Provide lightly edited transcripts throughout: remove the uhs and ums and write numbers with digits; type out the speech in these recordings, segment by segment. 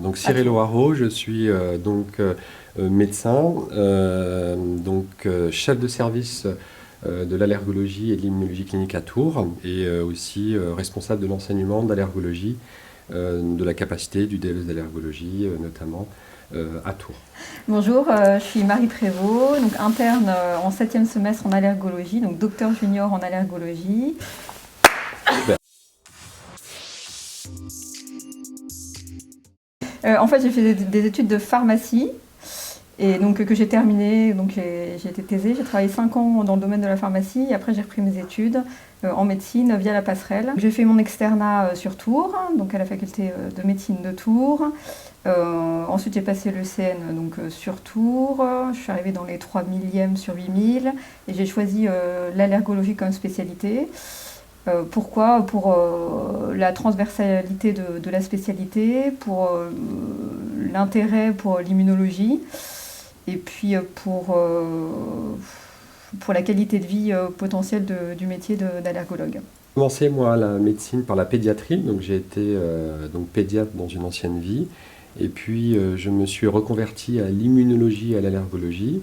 Donc Cyril O'Haraud, je suis médecin, chef de service de l'allergologie et de l'immunologie clinique à Tours et aussi responsable de l'enseignement d'allergologie, de la capacité du DLS d'allergologie notamment à Tours. Bonjour, je suis Marie Prévost, donc interne en 7e semestre en allergologie, donc docteur junior en allergologie. En fait, j'ai fait des études de pharmacie et donc que j'ai terminé, donc j'ai été thésée. J'ai travaillé 5 ans dans le domaine de la pharmacie et après j'ai repris mes études en médecine via la passerelle. J'ai fait mon externat sur Tours, donc à la faculté de médecine de Tours. Ensuite j'ai passé le CN donc, sur Tours, je suis arrivée dans les 3 millièmes sur 8000 et j'ai choisi l'allergologie comme spécialité. Pourquoi? Pour la transversalité de la spécialité, pour l'intérêt pour l'immunologie et puis pour la qualité de vie potentielle du métier d'allergologue. J'ai commencé moi la médecine par la pédiatrie, donc j'ai été pédiatre dans une ancienne vie. Et puis je me suis reconverti à l'immunologie et à l'allergologie,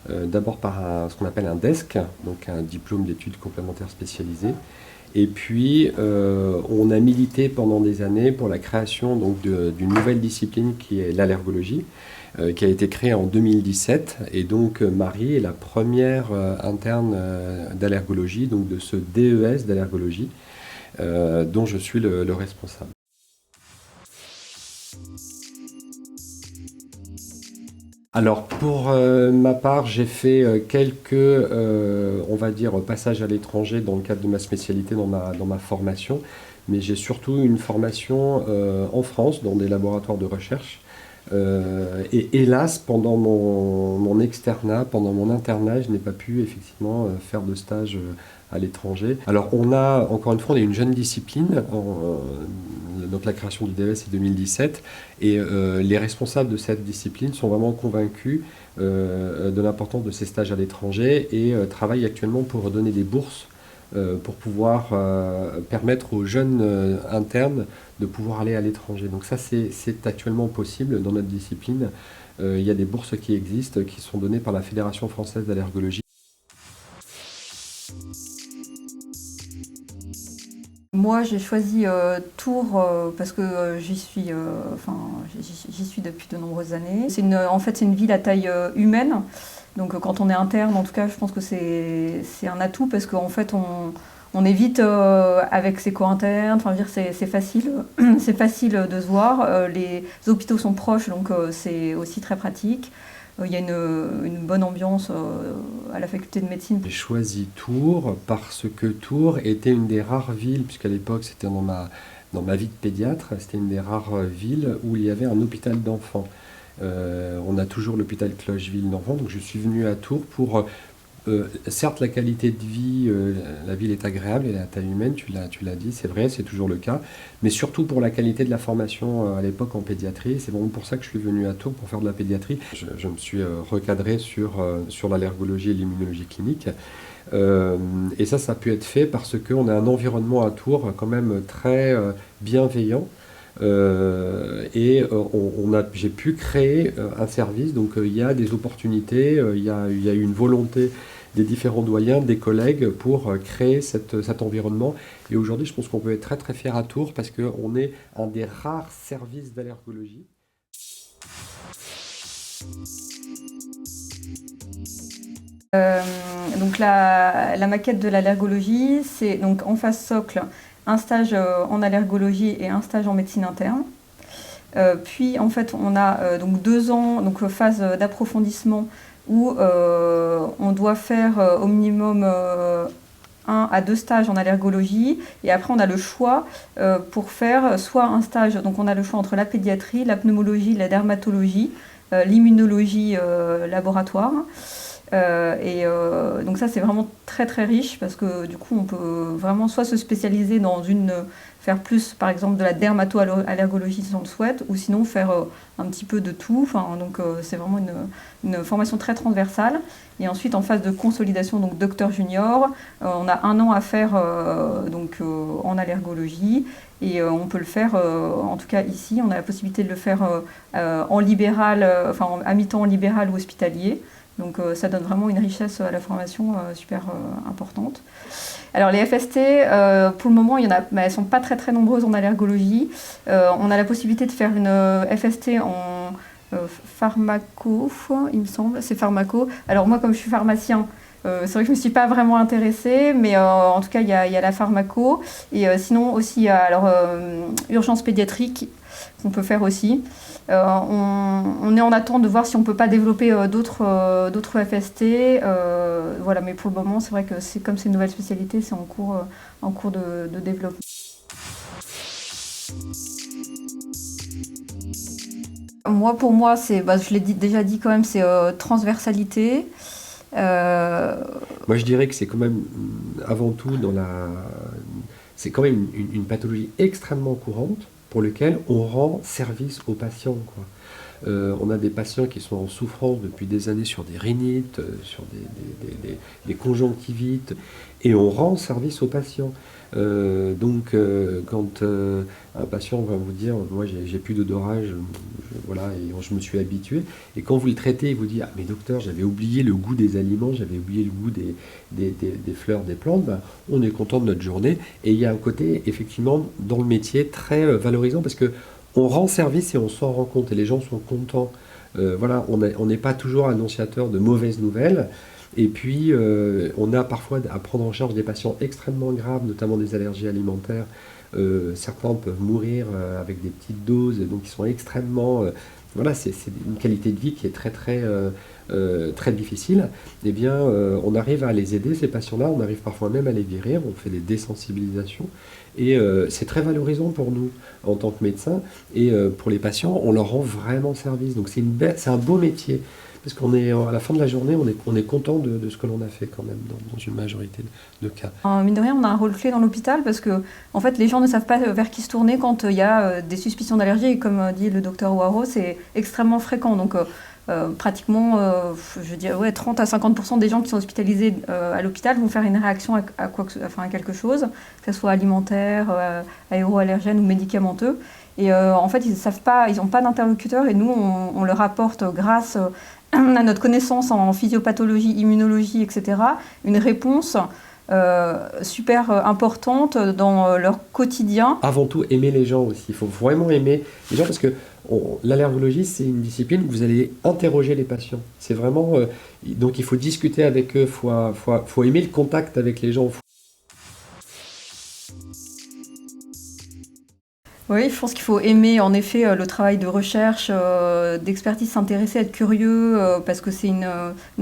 d'abord par ce qu'on appelle un DESC, donc un diplôme d'études complémentaires spécialisées. Et puis on a milité pendant des années pour la création d'une nouvelle discipline qui est l'allergologie, qui a été créée en 2017. Et donc Marie est la première interne d'allergologie, donc de ce DES d'allergologie, dont je suis le responsable. Alors pour ma part, j'ai fait quelques, on va dire, passages à l'étranger dans le cadre de ma spécialité, dans ma formation, mais j'ai surtout une formation en France, dans des laboratoires de recherche. Et hélas, pendant mon externat, pendant mon internat, je n'ai pas pu effectivement faire de stage à l'étranger. Alors on a, encore une fois, on est une jeune discipline, donc la création du DES c'est 2017, et les responsables de cette discipline sont vraiment convaincus de l'importance de ces stages à l'étranger et travaillent actuellement pour donner des bourses pour pouvoir permettre aux jeunes internes de pouvoir aller à l'étranger. Donc ça, c'est actuellement possible dans notre discipline. Il y a des bourses qui existent, qui sont données par la Fédération française d'allergologie. Moi, j'ai choisi Tours parce que j'y suis depuis de nombreuses années. En fait, c'est une ville à taille humaine. Donc, quand on est interne, en tout cas, je pense que c'est un atout parce qu'en fait, on est vite avec ses co-internes. Enfin, je veux dire, c'est facile, c'est facile de se voir. Les hôpitaux sont proches, donc c'est aussi très pratique. Il y a une bonne ambiance à la faculté de médecine. J'ai choisi Tours parce que Tours était une des rares villes, puisqu'à l'époque c'était dans ma vie de pédiatre, c'était une des rares villes où il y avait un hôpital d'enfants. On a toujours l'hôpital Clocheville d'enfants, donc je suis venu à Tours pour... certes, la qualité de vie, la ville est agréable, elle est à taille humaine, tu l'as dit, c'est vrai, c'est toujours le cas, mais surtout pour la qualité de la formation à l'époque en pédiatrie. C'est vraiment pour ça que je suis venu à Tours, pour faire de la pédiatrie. Je me suis recadré sur l'allergologie et l'immunologie clinique. Et ça a pu être fait parce qu'on a un environnement à Tours quand même très bienveillant. J'ai pu créer un service, donc il y a des opportunités, il y a eu une volonté des différents doyens, des collègues pour créer cet environnement. Et aujourd'hui, je pense qu'on peut être très très fier à Tours parce qu'on est un des rares services d'allergologie. Donc la maquette de l'allergologie, c'est donc en phase socle un stage en allergologie et un stage en médecine interne. Puis en fait on a donc 2 ans, donc phase d'approfondissement où on doit faire au minimum 1 à 2 stages en allergologie et après on a le choix pour faire soit un stage, donc on a le choix entre la pédiatrie, la pneumologie, la dermatologie, l'immunologie laboratoire. Donc ça, c'est vraiment très très riche parce que du coup, on peut vraiment soit se spécialiser faire plus, par exemple, de la dermato-allergologie si on le souhaite, ou sinon faire un petit peu de tout. C'est vraiment une formation très transversale. Et ensuite, en phase de consolidation, donc docteur junior, on a 1 an à faire en allergologie. Et on peut le faire, en tout cas ici, on a la possibilité de le faire en libéral, à mi-temps en libéral ou hospitalier. Donc ça donne vraiment une richesse à la formation super importante. Alors les FST, pour le moment, elles ne sont pas très très nombreuses en allergologie. On a la possibilité de faire une FST en pharmaco, il me semble, c'est pharmaco. Alors moi, comme je suis pharmacien, c'est vrai que je ne me suis pas vraiment intéressée, mais en tout cas, il y a la pharmaco. Et sinon aussi, urgence pédiatrique qu'on peut faire aussi. On est en attente de voir si on ne peut pas développer d'autres FST. Voilà, mais pour le moment, c'est vrai que comme c'est une nouvelle spécialité, c'est en cours de développement. Pour moi, je l'ai déjà dit quand même, c'est transversalité. Moi, je dirais que c'est quand même, avant tout, c'est quand même une pathologie extrêmement courante pour laquelle on rend service aux patients, quoi. On a des patients qui sont en souffrance depuis des années sur des rhinites, sur des conjonctivites, et on rend service aux patients. Quand un patient va vous dire « moi j'ai plus d'odorage, voilà, et je me suis habitué », et quand vous le traitez, il vous dit « ah mais docteur, j'avais oublié le goût des aliments, j'avais oublié le goût des fleurs, des plantes », on est content de notre journée. Et il y a un côté effectivement dans le métier très valorisant parce que on rend service et on s'en rend compte et les gens sont contents. Voilà, on n'est pas toujours annonciateur de mauvaises nouvelles. Et puis, on a parfois à prendre en charge des patients extrêmement graves, notamment des allergies alimentaires. Certains peuvent mourir avec des petites doses, et donc ils sont extrêmement... voilà, c'est une qualité de vie qui est très, très, très difficile. Eh bien, on arrive à les aider, ces patients-là. On arrive parfois même à les guérir. On fait des désensibilisations. Et c'est très valorisant pour nous en tant que médecins. Et pour les patients, on leur rend vraiment service. Donc, c'est un beau métier. Parce qu'à la fin de la journée, on est content de ce que l'on a fait quand même, dans une majorité de cas. Mine de rien, on a un rôle clé dans l'hôpital parce que en fait, les gens ne savent pas vers qui se tourner quand il y a des suspicions d'allergie. Et comme dit le docteur Ouaro, c'est extrêmement fréquent. Donc pratiquement, je dirais, 30 à 50% des gens qui sont hospitalisés à l'hôpital vont faire une réaction à quelque chose, que ce soit alimentaire, aéroallergène ou médicamenteux. Et en fait, ils ne savent pas, ils n'ont pas d'interlocuteur et nous, on leur apporte grâce à notre connaissance en physiopathologie, immunologie, etc., une réponse super importante dans leur quotidien. Avant tout, aimer les gens aussi. Il faut vraiment aimer les gens parce que l'allergologie, c'est une discipline où vous allez interroger les patients. C'est vraiment... donc il faut discuter avec eux, il faut aimer le contact avec les gens. Oui, je pense qu'il faut aimer en effet le travail de recherche, d'expertise, s'intéresser, être curieux, parce que c'est une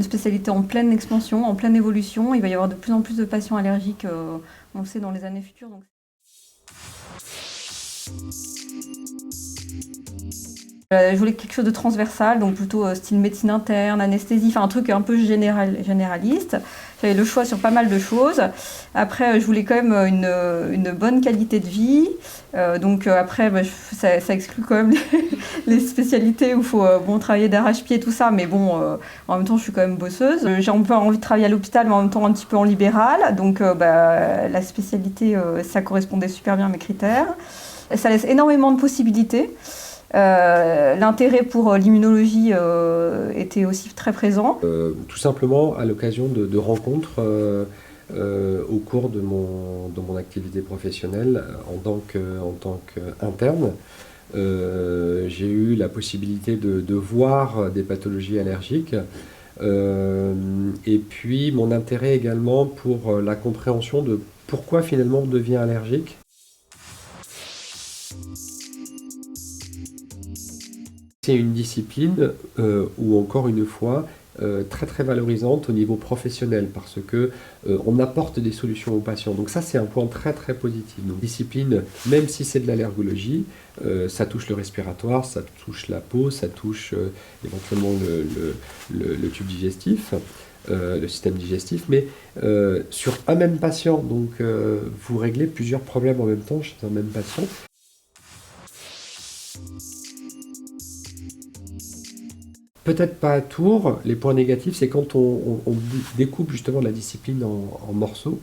spécialité en pleine expansion, en pleine évolution. Il va y avoir de plus en plus de patients allergiques, on le sait, dans les années futures. Donc... Je voulais quelque chose de transversal, donc plutôt style médecine interne, anesthésie, enfin un truc un peu généraliste. J'avais le choix sur pas mal de choses. Après, je voulais quand même une bonne qualité de vie. Après, ça exclut quand même les spécialités où il faut travailler d'arrache-pied, tout ça. Mais bon, en même temps, je suis quand même bosseuse. J'ai un peu envie de travailler à l'hôpital, mais en même temps un petit peu en libéral. Donc la spécialité, ça correspondait super bien à mes critères. Ça laisse énormément de possibilités. L'intérêt pour l'immunologie était aussi très présent. Tout simplement à l'occasion de rencontres au cours de mon activité professionnelle en tant qu'interne. J'ai eu la possibilité de voir des pathologies allergiques et puis mon intérêt également pour la compréhension de pourquoi finalement on devient allergique. C'est une discipline où, encore une fois, très très valorisante au niveau professionnel parce que on apporte des solutions aux patients. Donc ça, c'est un point très très positif. Donc discipline, même si c'est de l'allergologie, ça touche le respiratoire, ça touche la peau, ça touche éventuellement le tube digestif. le système digestif, mais sur un même patient. Donc vous réglez plusieurs problèmes en même temps chez un même patient. Peut-être pas à Tours. Les points négatifs, c'est quand on découpe justement la discipline en morceaux.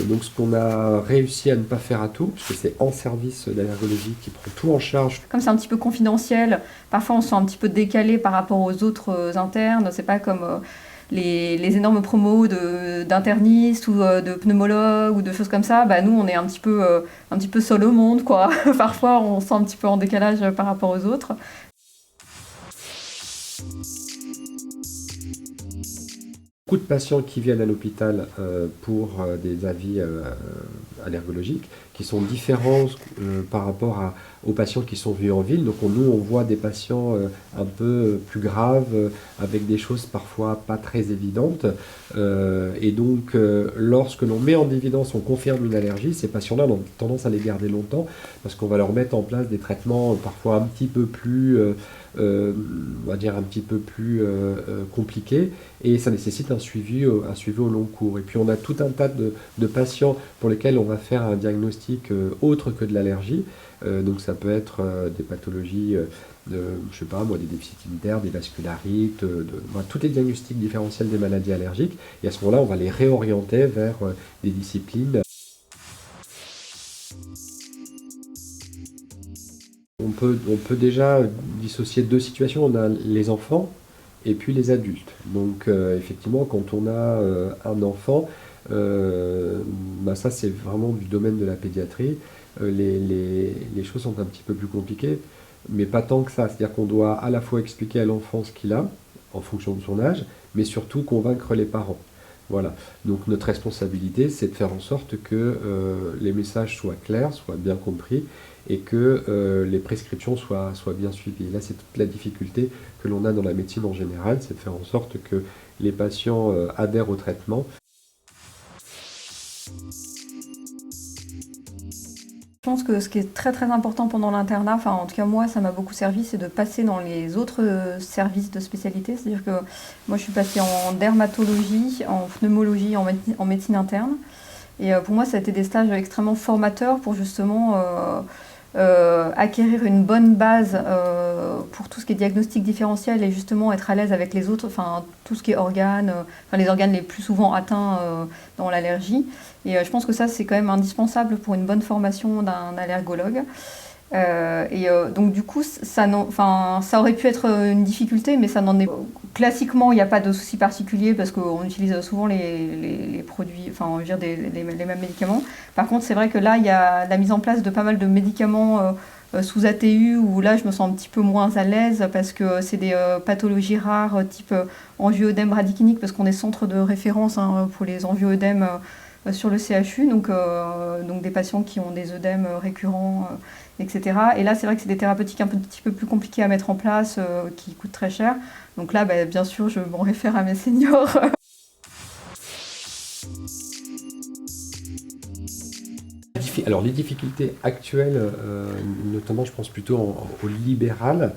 Donc ce qu'on a réussi à ne pas faire à Tours, parce que c'est en service d'allergologie qui prend tout en charge. Comme c'est un petit peu confidentiel, parfois on se sent un petit peu décalé par rapport aux autres internes. C'est pas comme les énormes promos d'internistes ou de pneumologues ou de choses comme ça. Bah, nous, on est un petit peu seul au monde, quoi. Parfois, on se sent un petit peu en décalage par rapport aux autres. Beaucoup de patients qui viennent à l'hôpital pour des avis allergologiques qui sont différents par rapport aux patients qui sont venus en ville. Donc nous, on voit des patients un peu plus graves, avec des choses parfois pas très évidentes. Et donc, lorsque l'on met en évidence, on confirme une allergie, ces patients-là ont tendance à les garder longtemps parce qu'on va leur mettre en place des traitements parfois un petit peu plus... on va dire un petit peu plus compliqué, et ça nécessite un suivi au long cours. Et puis on a tout un tas de patients pour lesquels on va faire un diagnostic autre que de l'allergie. Donc ça peut être des pathologies, je sais pas moi, des déficits immunitaires, des vascularites, tous les diagnostics différentiels des maladies allergiques. Et à ce moment-là, on va les réorienter vers des disciplines. On peut déjà dissocier deux situations. On a les enfants et puis les adultes. Donc effectivement, quand on a un enfant, ça c'est vraiment du domaine de la pédiatrie. Les choses sont un petit peu plus compliquées, mais pas tant que ça. C'est-à-dire qu'on doit à la fois expliquer à l'enfant ce qu'il a, en fonction de son âge, mais surtout convaincre les parents. Voilà. Donc notre responsabilité, c'est de faire en sorte que les messages soient clairs, soient bien compris, et que les prescriptions soient bien suivies. Et là, c'est toute la difficulté que l'on a dans la médecine en général, c'est de faire en sorte que les patients adhèrent au traitement. Je pense que ce qui est très très important pendant l'internat, enfin en tout cas moi ça m'a beaucoup servi, c'est de passer dans les autres services de spécialité. C'est-à-dire que moi je suis passée en dermatologie, en pneumologie, en médecine interne. Et pour moi ça a été des stages extrêmement formateurs pour justement acquérir une bonne base pour tout ce qui est diagnostic différentiel et justement être à l'aise avec les autres, enfin tout ce qui est organes, les organes les plus souvent atteints dans l'allergie. Et je pense que ça c'est quand même indispensable pour une bonne formation d'un allergologue. Donc du coup ça aurait pu être une difficulté, mais ça n'en est. Classiquement il n'y a pas de souci particulier parce qu'on utilise souvent les produits, enfin je veux dire les mêmes médicaments. Par contre c'est vrai que là il y a la mise en place de pas mal de médicaments sous ATU où là je me sens un petit peu moins à l'aise parce que c'est des pathologies rares type angioœdème radicinique, parce qu'on est centre de référence pour les angioœdèmes sur le CHU, donc des patients qui ont des œdèmes récurrents, etc. Et là, c'est vrai que c'est des thérapeutiques un petit peu plus compliquées à mettre en place, qui coûtent très cher. Donc là, bien sûr, je m'en réfère à mes seniors. Alors les difficultés actuelles, notamment je pense plutôt au libéral,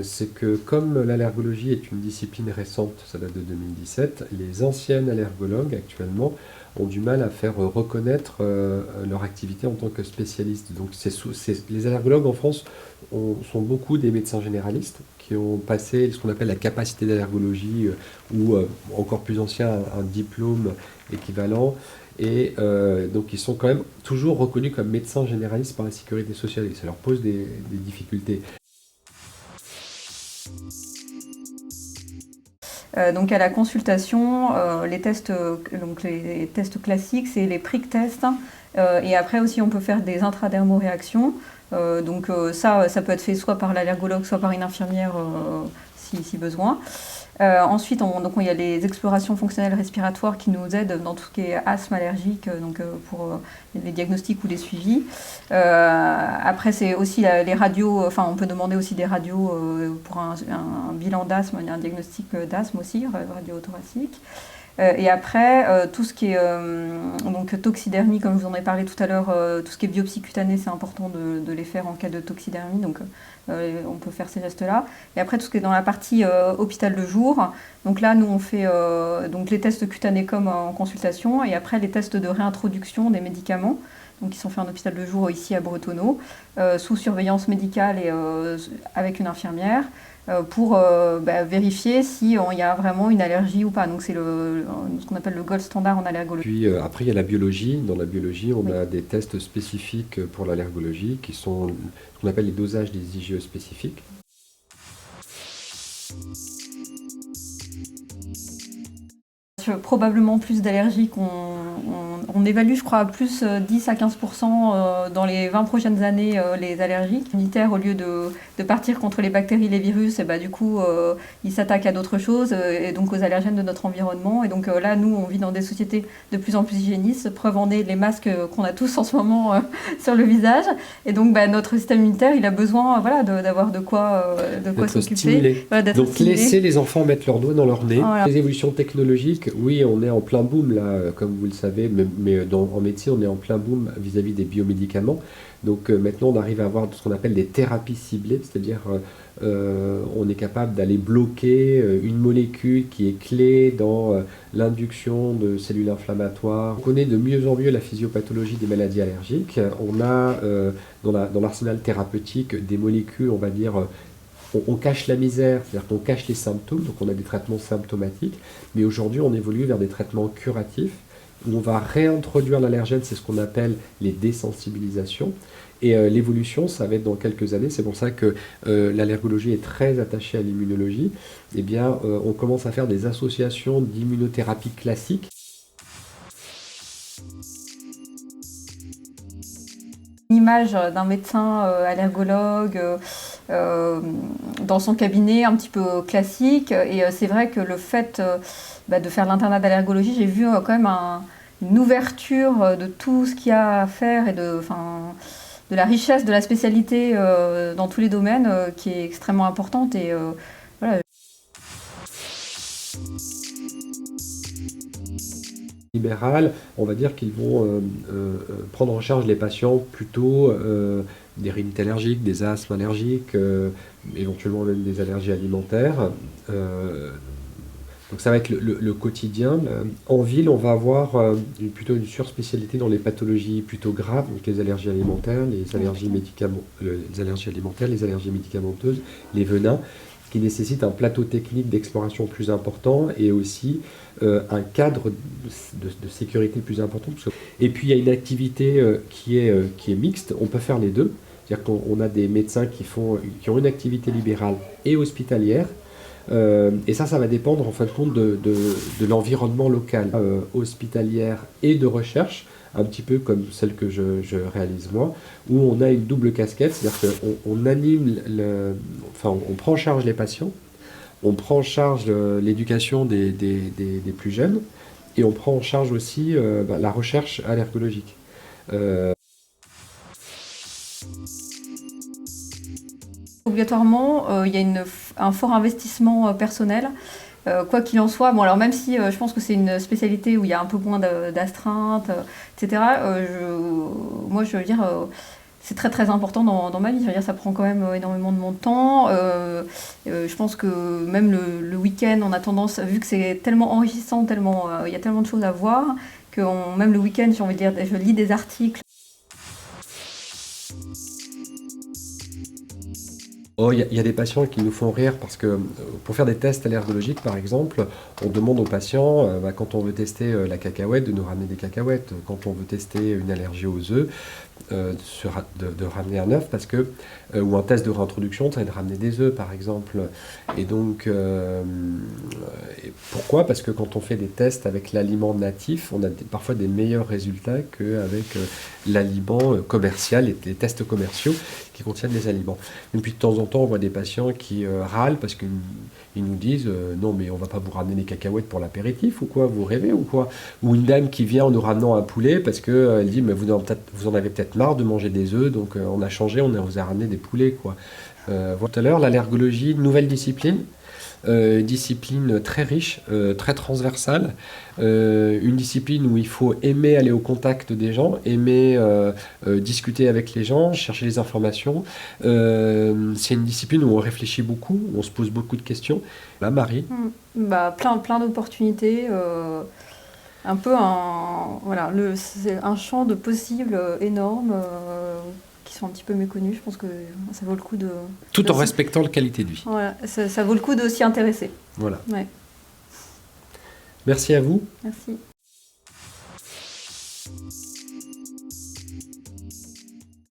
c'est que comme l'allergologie est une discipline récente, ça date de 2017, les anciennes allergologues actuellement ont du mal à faire reconnaître leur activité en tant que spécialistes. Donc les allergologues en France sont beaucoup des médecins généralistes qui ont passé ce qu'on appelle la capacité d'allergologie ou encore plus ancien, un diplôme équivalent. Et donc ils sont quand même toujours reconnus comme médecins généralistes par la sécurité sociale et ça leur pose des difficultés. Donc à la consultation, les tests classiques, c'est les prick tests. Et après aussi, on peut faire des intradermoréactions. Ça peut être fait soit par l'allergologue, soit par une infirmière si besoin. Ensuite, il y a les explorations fonctionnelles respiratoires qui nous aident dans tout ce qui est asthme allergique, pour les diagnostics ou les suivis. Après, c'est aussi les radios, on peut demander aussi des radios pour un bilan d'asthme, il y a un diagnostic d'asthme aussi, radio thoracique. Et après, tout ce qui est donc toxidermie, comme je vous en ai parlé tout à l'heure, tout ce qui est biopsie cutanée, c'est important de les faire en cas de toxidermie, donc on peut faire ces gestes-là. Et après, tout ce qui est dans la partie hôpital de jour, donc là, nous, on fait donc les tests cutanés comme en consultation, et après les tests de réintroduction des médicaments, donc qui sont faits en hôpital de jour ici à Bretonneau, sous surveillance médicale et avec une infirmière, pour vérifier s'il y a vraiment une allergie ou pas. Donc c'est ce qu'on appelle le gold standard en allergologie. Puis après, il y a la biologie. Dans la biologie, on Oui. a des tests spécifiques pour l'allergologie qui sont ce qu'on appelle les dosages des IgE spécifiques. Probablement plus d'allergies on évalue, je crois, à plus 10 à 15% dans les 20 prochaines années les allergies. Immunitaires, au lieu de partir contre les bactéries, les virus, et du coup, ils s'attaquent à d'autres choses, et donc aux allergènes de notre environnement. Et donc là, nous, on vit dans des sociétés de plus en plus hygiénistes. Preuve en est les masques qu'on a tous en ce moment sur le visage. Et donc, notre système immunitaire, il a besoin d'avoir de quoi s'occuper. Stimulé. Donc, stimulé. laisser les enfants mettre leur doigt dans leur nez. Voilà. Les évolutions technologiques, oui, on est en plein boom là, comme vous le savez, mais en médecine, on est en plein boom vis-à-vis des biomédicaments. Donc maintenant, on arrive à avoir ce qu'on appelle des thérapies ciblées, c'est-à-dire on est capable d'aller bloquer une molécule qui est clé dans l'induction de cellules inflammatoires. On connaît de mieux en mieux la physiopathologie des maladies allergiques. On a dans l'arsenal thérapeutique des molécules, on va dire, on cache la misère, c'est-à-dire qu'on cache les symptômes, donc on a des traitements symptomatiques, mais aujourd'hui on évolue vers des traitements curatifs, où on va réintroduire l'allergène, c'est ce qu'on appelle les désensibilisations, et l'évolution, ça va être dans quelques années, c'est pour ça que l'allergologie est très attachée à l'immunologie. Eh bien, on commence à faire des associations d'immunothérapie classique. L'image d'un médecin allergologue dans son cabinet un petit peu classique, et c'est vrai que le fait de faire l'internat d'allergologie, j'ai vu quand même une ouverture de tout ce qu'il y a à faire et de la richesse de la spécialité dans tous les domaines qui est extrêmement importante, et voilà. Libéral, on va dire qu'ils vont prendre en charge les patients plutôt des rhinites allergiques, des asthmes allergiques, éventuellement même des allergies alimentaires. Donc ça va être le quotidien. En ville, on va avoir plutôt une surspécialité dans les pathologies plutôt graves, donc les allergies alimentaires, les allergies alimentaires, les allergies médicamenteuses, les venins, qui nécessitent un plateau technique d'exploration plus important et aussi un cadre de sécurité plus important. Et puis il y a une activité qui est mixte, on peut faire les deux. C'est-à-dire qu'on a des médecins qui ont une activité libérale et hospitalière. Et ça va dépendre en fin de compte de l'environnement local, hospitalière et de recherche, un petit peu comme celle que je réalise moi, où on a une double casquette, c'est-à-dire qu'on anime, on prend en charge les patients, on prend en charge l'éducation des plus jeunes, et on prend en charge aussi la recherche allergologique. Obligatoirement, il y a un fort investissement personnel. Quoi qu'il en soit, alors même si je pense que c'est une spécialité où il y a un peu moins d'astreintes, etc., moi je veux dire, c'est très très important dans ma vie. Je veux dire, ça prend quand même énormément de mon temps. Je pense que même le week-end, on a tendance, vu que c'est tellement enrichissant, il y a tellement de choses à voir, que même le week-end, j'ai envie de dire, je lis des articles. Oh, il y a des patients qui nous font rire parce que pour faire des tests allergologiques, par exemple, on demande aux patients, quand on veut tester la cacahuète, de nous ramener des cacahuètes. Quand on veut tester une allergie aux œufs, de ramener un œuf, parce que, ou un test de réintroduction, ça va de ramener des œufs, par exemple. Et donc, pourquoi? Parce que quand on fait des tests avec l'aliment natif, on a parfois des meilleurs résultats qu'avec l'aliment commercial, les tests commerciaux qui contiennent des aliments. Et puis de temps en temps, on voit des patients qui râlent parce qu'ils nous disent non, mais on va pas vous ramener des cacahuètes pour l'apéritif ou quoi, vous rêvez ou quoi? Ou une dame qui vient en nous ramenant un poulet parce qu'elle dit mais vous en avez peut-être marre de manger des œufs, donc on a changé, on vous a ramené des poulets, quoi. Tout à l'heure, l'allergologie, nouvelle discipline. discipline très riche, très transversale, une discipline où il faut aimer aller au contact des gens, aimer discuter avec les gens, chercher les informations. C'est une discipline où on réfléchit beaucoup, où on se pose beaucoup de questions. Là, Marie? Plein d'opportunités. Un peu c'est un champ de possibles énorme qui sont un petit peu méconnus. Je pense que ça vaut le coup de... Tout en respectant la qualité de vie. Voilà, ça vaut le coup de s'y intéresser. Voilà. Ouais. Merci à vous. Merci.